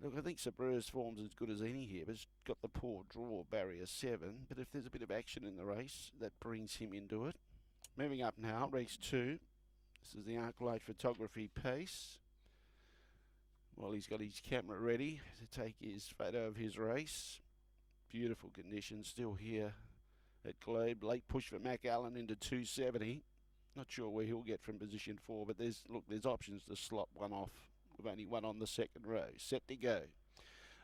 Look, I think SABREUR's form's as good as any here, but it's got the poor draw, barrier 7. But if there's a bit of action in the race, that brings him into it. Moving up now, race 2. This is the Arclight photography pace. Well, he's got his camera ready to take his photo of his race. Beautiful conditions still here at Globe. Late push for McMahon into 270. Not sure where he'll get from position 4, but there's options to slot one off. With only one on the second row. Set to go.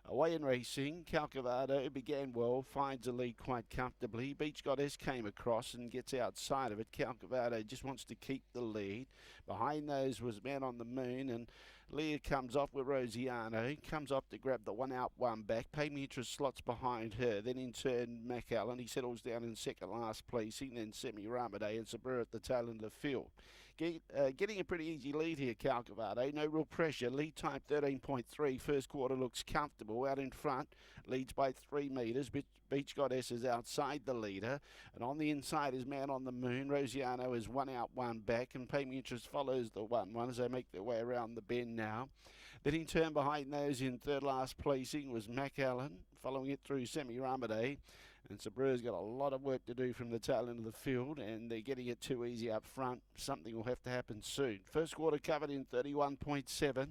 Away in racing, CALCAVADO began well, finds the lead quite comfortably. Beach Goddess came across and gets outside of it. CALCAVADO just wants to keep the lead. Behind those was Man on the Moon, and Leah comes off with ROSIANO. Comes off to grab the one out, one back. Pay Me Interest slots behind her. Then in turn, MACKALAN. He settles down in second last placing. Then SEMIRAMIDE and SABREUR at the tail end of the field. Getting a pretty easy lead here, CALCAVADO. No real pressure. Lead time 13.3. First quarter looks comfortable. Out in front, leads by 3 metres. Beach Goddess is outside the leader, and on the inside is Man on the Moon. ROSIANO is one out, one back, and Pay Me Interest follows the 1-1 as they make their way around the bend now. Then in turn behind those in third last placing was MACKALAN, following it through SEMIRAMIDE, and SABREUR's got a lot of work to do from the tail end of the field, and they're getting it too easy up front. Something will have to happen soon. First quarter covered in 31.7,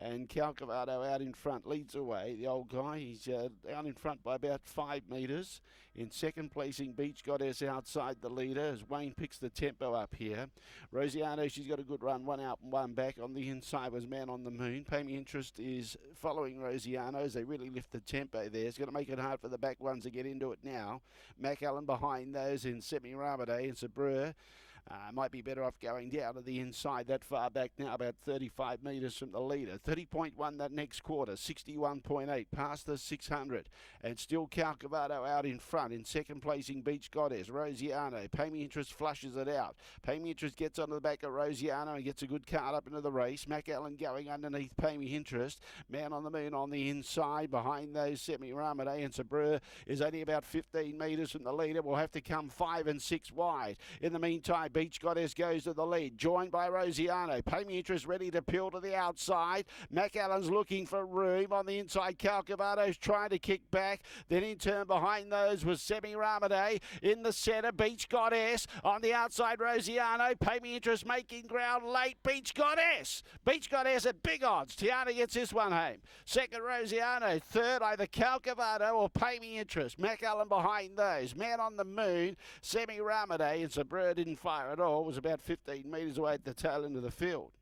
and CALCAVADO out in front leads away. The old guy, he's out in front by about 5 metres. In second placing, Beach Goddess outside the leader as Wayne picks the tempo up here. ROSIANO, she's got a good run, one out and one back. On the inside was Man on the Moon. Pay Me Interest is following ROSIANO as they really lift the tempo there. It's going to make it hard for the back ones to get into it now. MACKALAN behind those in SEMIRAMIDE, and SABREUR might be better off going down to the inside that far back now, about 35 metres from the leader. 30.1 that next quarter, 61.8 past the 600, and still CALCAVADO out in front. In second placing, Beach Goddess. ROSIANO, Pay Me Interest flushes it out. Pay Me Interest gets onto the back of ROSIANO and gets a good card up into the race. MACKALAN going underneath Pay Me Interest. Man on the Moon on the inside. Behind those, SEMIRAMIDE, and SABREUR is only about 15 metres from the leader. Will have to come 5 and 6 wide. In the meantime, Beach Goddess goes to the lead, joined by ROSIANO. Pay Me Interest ready to peel to the outside. MACKALAN's looking for room. On the inside, CALCAVADO's trying to kick back. Then in turn behind those was SEMIRAMIDE. In the centre, Beach Goddess. On the outside, ROSIANO. Pay Me Interest making ground late. Beach Goddess. Beach Goddess at big odds. Tiana gets this one home. Second, ROSIANO. Third, either CALCAVADO or Pay Me Interest. MACKALAN behind those. Man on the Moon. SEMIRAMIDE, and SABREUR didn't fire at all. Was about 15 metres away at the tail end of the field.